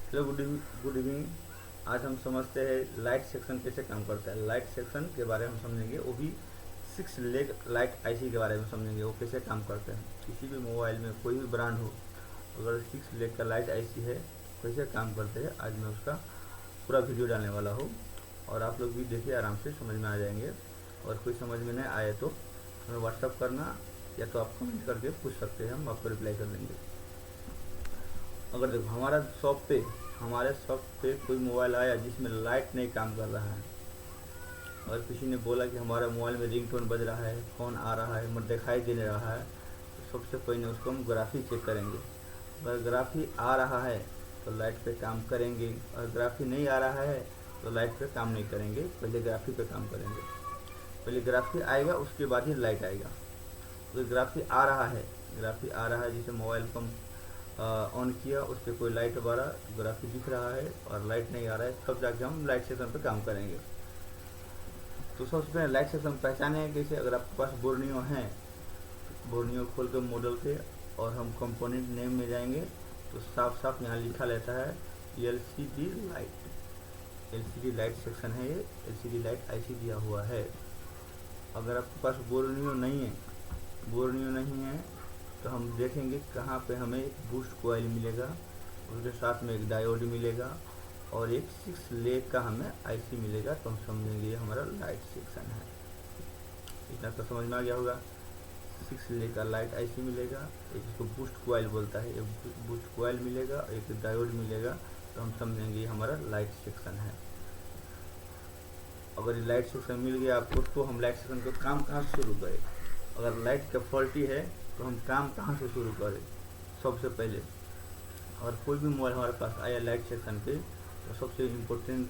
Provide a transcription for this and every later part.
Hello, good evening. आज हम समझते हैं लाइट सेक्शन कैसे काम करता है। लाइट सेक्शन के बारे में हम समझेंगे, वो भी 6 लेग लाइट आईसी के बारे में समझेंगे, वो कैसे काम करते हैं। किसी भी मोबाइल में कोई भी ब्रांड हो, अगर 6 लेग का लाइट आईसी है, कैसे काम करते हैं, आज मैं उसका पूरा वीडियो डालने वाला हूँ। और आप लोग भी देखिए, आराम से समझ में आ जाएंगे। और कोई समझ में नहीं आए तो हमें व्हाट्सअप करना, या तो आप कमेंट करके पूछ सकते हैं, हम आपको रिप्लाई कर देंगे। अगर देखो, हमारे शॉप पे कोई मोबाइल आया जिसमें लाइट नहीं काम कर रहा है, और किसी ने बोला कि हमारे मोबाइल में रिंगटोन बज रहा है, फ़ोन आ रहा है मगर दिखाई दे नहीं रहा है, तो सबसे पहले उसको हम ग्राफी चेक करेंगे। अगर ग्राफी आ रहा है तो लाइट पे काम करेंगे, और ग्राफी नहीं आ रहा है तो लाइट पे काम नहीं करेंगे। पहले ग्राफी पे काम करेंगे। पहले ग्राफी आएगा, उसके बाद ही लाइट आएगा। तो ग्राफी आ रहा है, जैसे मोबाइल को हम ऑन किया, उस पर कोई लाइट बारा ग्राफी दिख रहा है और लाइट नहीं आ रहा है, तब जाके हम लाइट सेक्शन पे काम करेंगे। तो सबसे पहले लाइट सेक्शन पहचाने हैं कैसे। अगर आपके पास बोर्नियो है, बोर्नियो खोल के मॉडल के, और हम कंपोनेंट नेम में जाएंगे तो साफ साफ यहाँ लिखा रहता है LCD light. LCD light section है ये, एलसीडी लाइट आईसी दिया हुआ है। अगर आपके पास बोर्नियो नहीं है तो हम देखेंगे कहाँ पे हमें एक बूस्ट कॉइल मिलेगा, उसके साथ में एक डायोड मिलेगा, और एक 6 लेग का हमें आईसी मिलेगा। तो हम समझेंगे ये हमारा लाइट सेक्शन है। इतना तो समझ में आ गया होगा। 6 लेग का लाइट आईसी मिलेगा, एक इसको बूस्ट कॉइल बोलता है, एक बूस्ट कॉइल मिलेगा, एक डायोड मिलेगा। तो हम समझेंगे ये हमारा लाइट सेक्शन है। अगर ये लाइट सेक्शन मिल गया आपको, तो हम लाइट सेक्शन का काम कहाँ से शुरू करें। अगर लाइट का फॉल्टी है तो हम काम कहाँ से शुरू करें। सबसे पहले, और कोई भी मोबाइल हमारे पास आया लाइट सेक्शन पे, तो सबसे इम्पोर्टेंट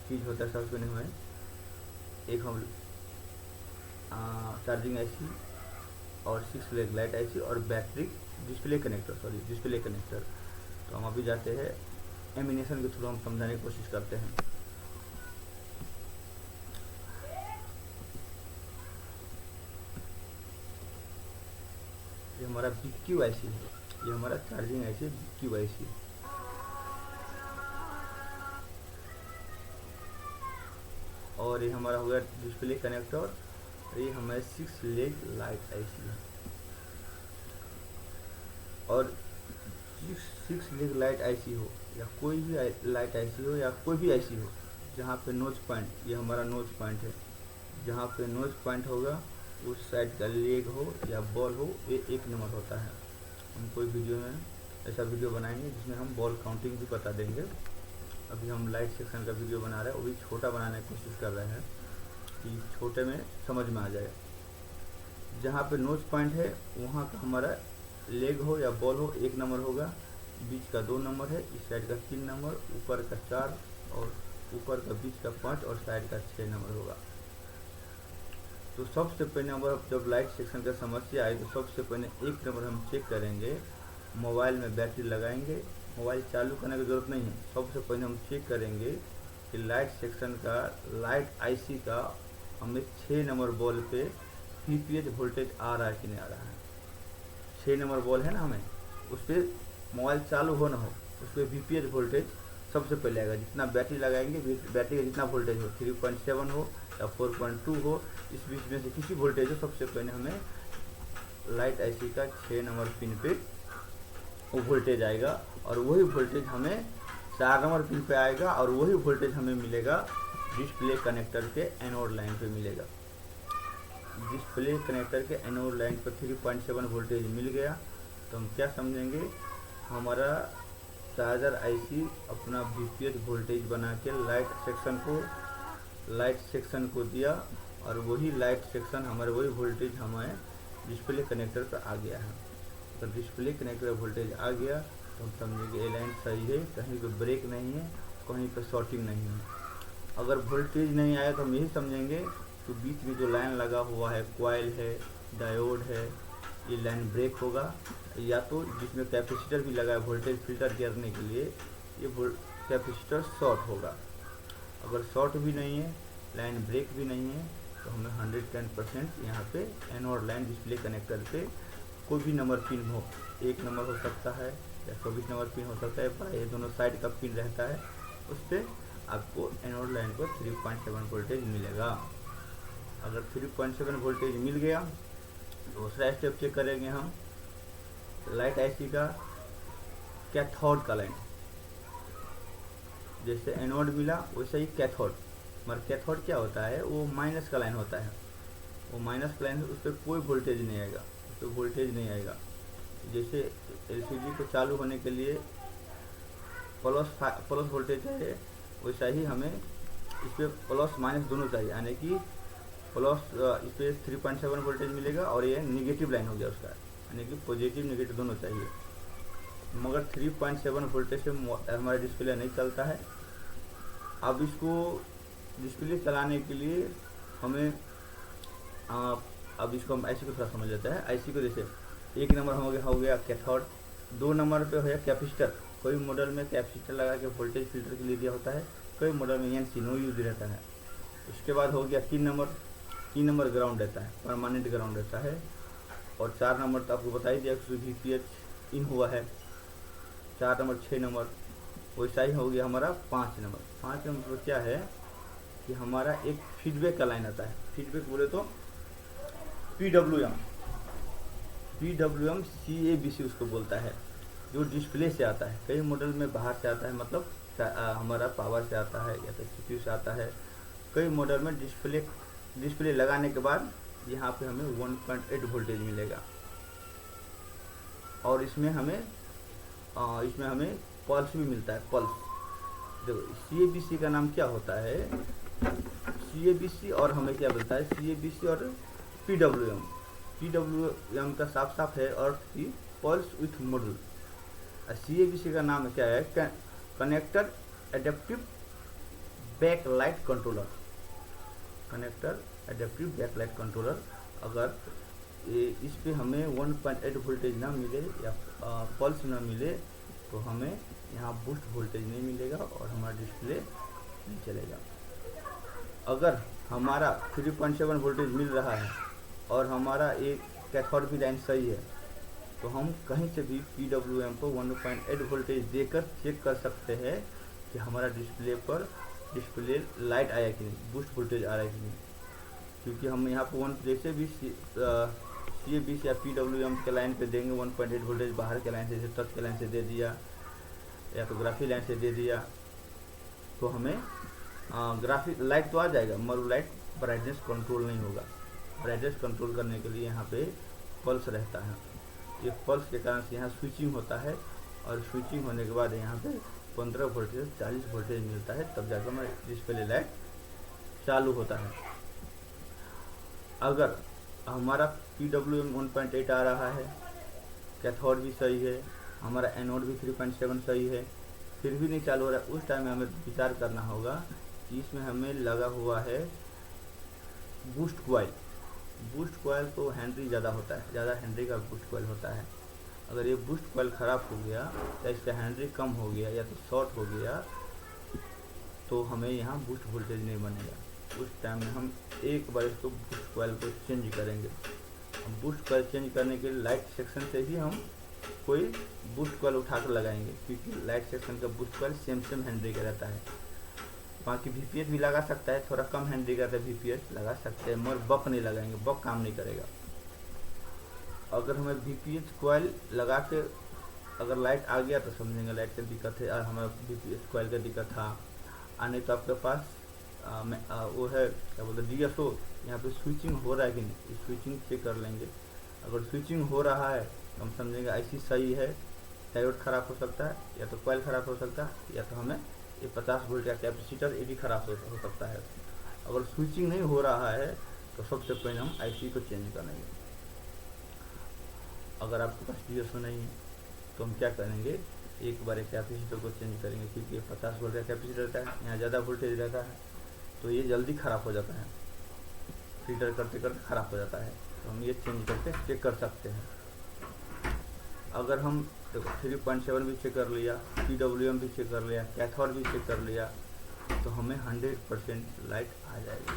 चीज़ होता है सबसे पहले हमें एक हम चार्जिंग आईसी और 6 लेग लाइट आईसी और बैटरी डिस्प्ले कनेक्टर। तो हम अभी जाते हैं एमिनेशन के थ्रू हम समझाने की कोशिश करते हैं। ये हमारा BQ आईसी है, ये हमारा चार्जिंग आईसी BQ आईसी। और ये हमारा हो गया डिस्प्ले कनेक्टर, ये हमारे 6 लेग लाइट आईसी है। और 6 लेग लाइट आईसी हो, या कोई भी लाइट आईसी हो, या कोई भी आईसी हो जहाँ पे नोच पॉइंट, ये हमारा नोच पॉइंट है, जहाँ पे नोच पॉइंट होगा उस साइड का लेग हो या बॉल हो, ये 1 नंबर होता है। हम कोई वीडियो में ऐसा वीडियो बनाएंगे जिसमें हम बॉल काउंटिंग भी बता देंगे। अभी हम लाइट सेक्शन का वीडियो बना रहे हैं, वो भी छोटा बनाने की कोशिश कर रहे हैं कि छोटे में समझ में आ जाए। जहाँ पे नोच पॉइंट है वहाँ का हमारा लेग हो या बॉल हो 1 नंबर होगा, बीच का 2 नंबर है, इस साइड का 3 नंबर, ऊपर का 4, और ऊपर का बीच का 5 और साइड का 6 नंबर होगा। तो सबसे पहले नंबर, जब लाइट सेक्शन का समस्या आए तो सबसे पहले 1 नंबर हम चेक करेंगे, मोबाइल में बैटरी लगाएंगे। मोबाइल चालू करने की ज़रूरत नहीं है, सबसे पहले हम चेक करेंगे कि लाइट सेक्शन का लाइट आईसी का हमें 6 नंबर बॉल पे पीपीएच वोल्टेज आ रहा है कि नहीं आ रहा है। 6 नंबर बॉल है ना, हमें उस पर मोबाइल चालू हो ना हो, उस पर बीपीएच वोल्टेज सबसे पहले आएगा। जितना बैटरी लगाएंगे, बैटरी का जितना वोल्टेज हो, 3.7 हो या 4.2 हो, इस बीच में से किसी वोल्टेज हो, सबसे पहले हमें लाइट आईसी का 6 नंबर पिन पे वो वोल्टेज आएगा, और वही वोल्टेज हमें 4 नंबर पिन पे आएगा, और वही वोल्टेज हमें मिलेगा डिस्प्ले कनेक्टर के एनोड लाइन पे मिलेगा। डिस्प्ले कनेक्टर के एनोड लाइन पर 3.7 वोल्टेज मिल गया, तो हम क्या समझेंगे, हमारा चार्जर आईसी अपना बीपीएच वोल्टेज बना के लाइट सेक्शन को दिया, और वही लाइट सेक्शन हमारे वही वोल्टेज हमें डिस्प्ले कनेक्टर पर आ गया है। तो डिस्प्ले कनेक्टर वोल्टेज आ गया तो हम समझेंगे ये लाइन सही है, कहीं पे ब्रेक नहीं है, कहीं पे शॉर्टिंग नहीं है। अगर वोल्टेज नहीं आया तो हम यही समझेंगे तो बीच में जो लाइन लगा हुआ है, कॉइल है, डायोड है, ये लाइन ब्रेक होगा, या तो जिसमें कैपेसिटर भी लगा है वोल्टेज फिल्टर करने के लिए, ये कैपेसिटर शॉर्ट होगा। अगर शॉर्ट भी नहीं है, लाइन ब्रेक भी नहीं है, तो हमें 110% यहाँ पे एनोड लाइन डिस्प्ले कनेक्टर पे कोई भी नंबर पिन हो, 1 नंबर हो सकता है, या 24 नंबर पिन हो सकता है, पर ये दोनों साइड का पिन रहता है, उस पर आपको एनोड लाइन को 3.7 वोल्टेज मिलेगा। अगर 3.7 वोल्टेज मिल गया, दूसरा स्टेप चेक करेंगे हम लाइट आईसी का कैथोड का लाइन। जैसे एनोड मिला वैसे ही कैथोड, मगर कैथोड क्या होता है, वो माइनस का लाइन होता है, वो माइनस का लाइन, उस पर कोई वोल्टेज नहीं आएगा, उस पर वोल्टेज नहीं आएगा। जैसे एलसीडी को चालू होने के लिए प्लस वोल्टेज चाहिए, वैसा ही हमें इस पर प्लस माइनस दोनों चाहिए, यानी कि प्लस इस पर 3.7 वोल्टेज मिलेगा और ये निगेटिव लाइन हो गया उसका, यानी कि पॉजिटिव निगेटिव दोनों चाहिए। मगर 3.7 वोल्टेज से हमारा डिस्प्ले नहीं चलता है। अब इसको डिस्प्ले चलाने के लिए हमें अब इसको हम आईसी को थोड़ा समझ लेते हैं। आईसी को जैसे 1 नंबर हो गया कैथोड, 2 नंबर पे है कैपेसिटर। कोई मॉडल में कैपेसिटर लगा के वोल्टेज फिल्टर के लिए दिया होता है, कोई मॉडल में एनसी नो यूज रहता है। उसके बाद हो गया 3 नंबर ग्राउंड रहता है, परमानेंट ग्राउंड रहता है। और 4 नंबर तो आपको बता ही दिया कि VPH इन हुआ है। 4 नंबर 6 नंबर, वैसा ही हो गया हमारा 5 नंबर। 5 नंबर क्या है कि हमारा एक फीडबैक का लाइन आता है। फीडबैक बोले तो PWM CABC उसको बोलता है, जो डिस्प्ले से आता है। कई मॉडल में बाहर से आता है, मतलब हमारा पावर से आता है या तो CPU से आता है। कई मॉडल में डिस्प्ले लगाने के बाद यहाँ पे हमें 1.8 वोल्टेज मिलेगा, और इसमें हमें पल्स भी मिलता है। पल्स देखो, CABC का नाम क्या होता है, CABC और हमें क्या मिलता है, CABC और PWM का साफ साफ है और पल्स विथ मॉडल। CABC का नाम क्या है, connector adaptive backlight controller. Connector adaptive backlight controller. अगर इस पे हमें 1.8 वोल्टेज ना मिले या पल्स ना मिले तो हमें यहाँ बूस्ट वोल्टेज नहीं मिलेगा और हमारा डिस्प्ले नहीं चलेगा। अगर हमारा 3.7 वोल्टेज मिल रहा है और हमारा एक कैथोड भी लाइन सही है, तो हम कहीं से भी PWM को 1.8 वोल्टेज देकर चेक कर सकते हैं कि हमारा डिस्प्ले लाइट आया कि नहीं, बूस्ट वोल्टेज आ रहा है कि नहीं। क्योंकि हम यहाँ पर जैसे भी CABC या PWM के लाइन पे देंगे 1.8 वोल्टेज, बाहर के लाइन से, जैसे टच के लाइन से दे दिया या तो ग्राफिक लाइन से दे दिया, तो हमें ग्राफिक लाइट तो आ जाएगा मगर लाइट ब्राइटनेस कंट्रोल नहीं होगा। ब्राइटनेस कंट्रोल करने के लिए यहाँ पे पल्स रहता है। ये पल्स के कारण से यहाँ स्विचिंग होता है, और स्विचिंग होने के बाद यहाँ पे 15 वोल्टेज 40 वोल्टेज मिलता है, तब जाकर हमारा डिस्प्ले लाइट चालू होता है। अगर हमारा PWM 1.8 आ रहा है, कैथोड भी सही है, हमारा एनोड भी 3.7 सही है, फिर भी नहीं चालू हो रहा है, उस टाइम में हमें विचार करना होगा कि इसमें हमें लगा हुआ है बूस्ट कॉइल। बूस्ट कॉइल तो हेनरी ज़्यादा होता है, ज़्यादा हेनरी का बूस्ट कॉइल होता है। अगर ये बूस्ट कॉइल ख़राब हो गया या इसका हेनरी कम हो गया या तो शॉर्ट हो गया, तो हमें यहाँ बूस्ट वोल्टेज नहीं बनेगा। उस टाइम में हम एक बार इसको बूस्ट कॉइल को चेंज करेंगे। बूस्ट कॉइल चेंज करने के लिए लाइट सेक्शन से ही हम कोई बूस्ट कॉइल उठाकर लगाएंगे, क्योंकि लाइट सेक्शन का बूस्ट कॉइल सेम हेनरी का रहता है। बाकी VPH भी लगा सकता है, थोड़ा कम हेनरी का VPH लगा सकते हैं, मगर बक नहीं लगाएंगे, बक काम नहीं करेगा। अगर हमें VPH कॉइल लगा के अगर लाइट आ गया तो समझेंगे लाइट का दिक्कत है, और हमें VPH कॉइल का दिक्कत था। नहीं तो आपके पास वो है क्या बोलते हैं DSO, यहाँ पे स्विचिंग हो रहा है कि नहीं, स्विचिंग चेक कर लेंगे। अगर स्विचिंग हो रहा है तो हम समझेंगे आईसी सही है, डायोड ख़राब हो सकता है, या तो कॉइल ख़राब हो सकता है, या तो हमें ये 50 वोल्ट का कैपेसिटर ये भी ख़राब हो सकता है। अगर स्विचिंग नहीं हो रहा है तो सबसे पहले हम आईसी को चेंज करेंगे। अगर आपके पास DSO नहीं है तो हम क्या करेंगे, एक बार एक कैपेसिटर को चेंज करेंगे, क्योंकि 50 वोल्ट का कैपेसिटर रहता है, यहाँ ज़्यादा वोल्टेज रहता है, तो ये जल्दी ख़राब हो जाता है, फिल्टर करते करते ख़राब हो जाता है। तो हम ये चेंज करके चेक कर सकते हैं। अगर हम देखो 3.7 भी चेक कर लिया, PWM भी चेक कर लिया, कैथोड भी चेक कर लिया, तो हमें 100% लाइट आ जाएगी।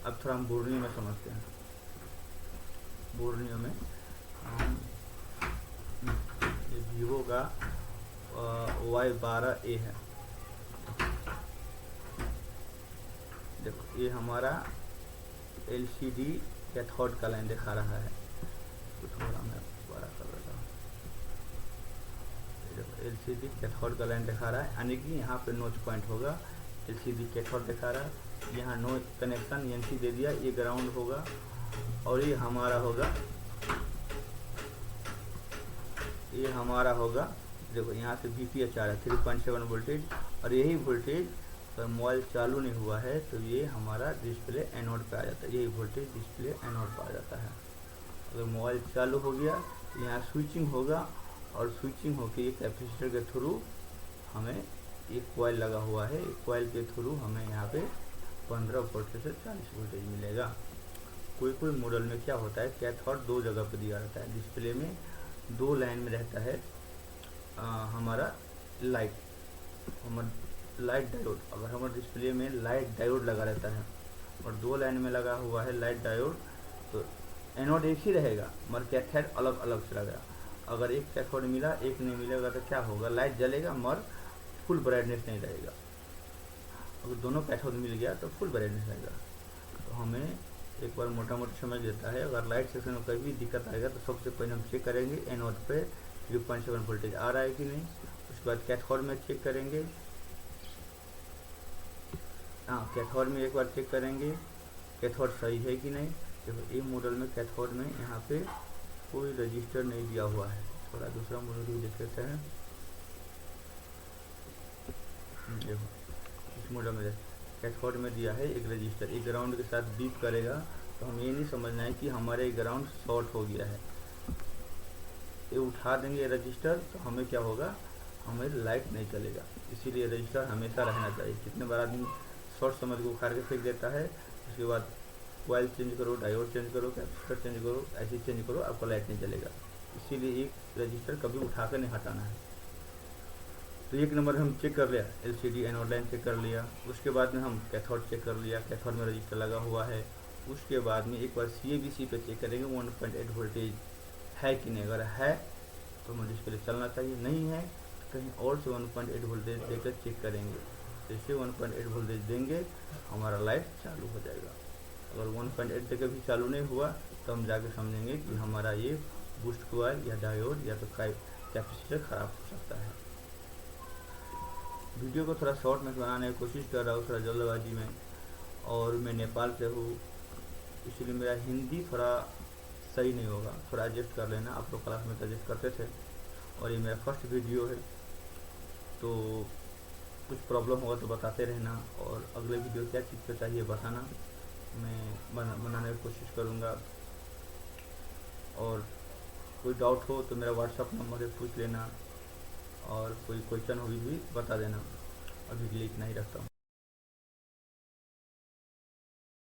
अब थोड़ा हम बोर्नियो में समझते हैं। बोर्नियो में हम ये वीवो का होगा Y12A है। देखो ये हमारा LCD कैथोड का लाइन दिखा रहा है। तो थोड़ा मैं बड़ा कर देता हूँ। LCD कैथोड का लाइन दिखा रहा है, यानी कि यहाँ पे नोच पॉइंट होगा। LCD कैथोड दिखा रहा है, यहाँ नोच कनेक्शन NC दे दिया, ये ग्राउंड होगा और ये हमारा होगा देखो यहाँ से VPH आ रहा है 3.7 वोल्टेज, और यही वोल्टेज अगर मोबाइल चालू नहीं हुआ है तो ये हमारा डिस्प्ले एनोड पे आ जाता है। यही वोल्टेज डिस्प्ले एनोड पे आ जाता है। अगर मोबाइल चालू हो गया तो यहाँ स्विचिंग होगा, और स्विचिंग होकर ये कैपेसिटर के थ्रू हमें एक कॉइल लगा हुआ है, एक कॉइल के थ्रू हमें यहाँ पे 15 वोल्ट से 40 वोल्टेज मिलेगा। कोई मॉडल में क्या होता है, कैथोड दो जगह पर दिया रहता है। डिस्प्ले में दो लाइन में रहता है हमारा लाइट डायोड। अगर हमारे डिस्प्ले में लाइट डायोड लगा रहता है और दो लाइन में लगा हुआ है लाइट डायोड, तो एनोड एक ही रहेगा मगर कैथोड अलग अलग से लगेगा। अगर एक कैथोड मिला एक नहीं मिलेगा तो क्या होगा, लाइट जलेगा मगर फुल ब्राइटनेस नहीं रहेगा। अगर दोनों कैथोड मिल गया तो फुल ब्राइटनेस रहेगा। तो हमें एक बार मोटा मोटी समझ लेता है। अगर लाइट सेक्शन में कभी भी दिक्कत आएगा तो सबसे पहले हम चेक करेंगे एनोड पे 3.7 वोल्टेज आ रहा है कि नहीं। उसके बाद कैथोड में चेक करेंगे, कैथोड में एक बार चेक करेंगे कैथोड सही है कि नहीं। देखो ये मॉडल में कैथोड में यहाँ पे कोई रजिस्टर नहीं दिया हुआ है। थोड़ा दूसरा मॉडल भी देख लेते हैं। देखो इस मॉडल में कैथोड में दिया है एक रजिस्टर, एक ग्राउंड के साथ बीप करेगा तो हमें ये नहीं समझना है कि हमारे ग्राउंड शॉर्ट हो गया है। ये उठा देंगे रजिस्टर तो हमें क्या होगा, हमें लाइट नहीं चलेगा। इसीलिए रजिस्टर हमेशा रहना चाहिए। कितने बार आदमी शॉर्ट समझ को उखाड़ के फेंक देता है, उसके बाद कॉइल चेंज करो, डायोड चेंज करो, कैपेसिटर चेंज करो, ऐसे चेंज करो, आपको लाइट नहीं चलेगा। इसीलिए एक रजिस्टर कभी उठा कर नहीं हटाना है। तो एक नंबर हम चेक कर लिया, LCD एनोड लाइन चेक कर लिया। उसके बाद में हम कैथोड चेक कर लिया, कैथोड में रजिस्टर लगा हुआ है। उसके बाद में एक बार CABC पे चेक करेंगे 1.8 वोल्टेज है कि नहीं। अगर है तो हमें डिस्प्ले चलना चाहिए, नहीं है तो कहीं और से 1.8 वोल्टेज देकर चेक करेंगे। जैसे 1.8 वोल्टेज देंगे हमारा लाइट चालू हो जाएगा। अगर 1.8 देकर भी चालू नहीं हुआ तो हम जाके समझेंगे कि हमारा ये बूस्ट कॉइल या डायोड या तो कैपेसिटर ख़राब हो सकता है। वीडियो को थोड़ा शॉर्ट में बनाने की कोशिश कर रहा हूँ, थोड़ा जल्दबाजी में, और मैं नेपाल से हूँ इसलिए मेरा हिंदी थोड़ा सही नहीं होगा, थोड़ा एडजस्ट कर लेना। आप लोग क्लास में एडजस्ट करते थे और ये मेरा फर्स्ट वीडियो है, तो कुछ प्रॉब्लम होगा तो बताते रहना। और अगले वीडियो क्या चीज़ पे चाहिए बताना, मैं बनाने की कोशिश करूँगा। और कोई डाउट हो तो मेरा व्हाट्सअप नंबर है, पूछ लेना, और कोई क्वेश्चन हो भी बता देना। अभी के लिए इतना ही रखता हूँ।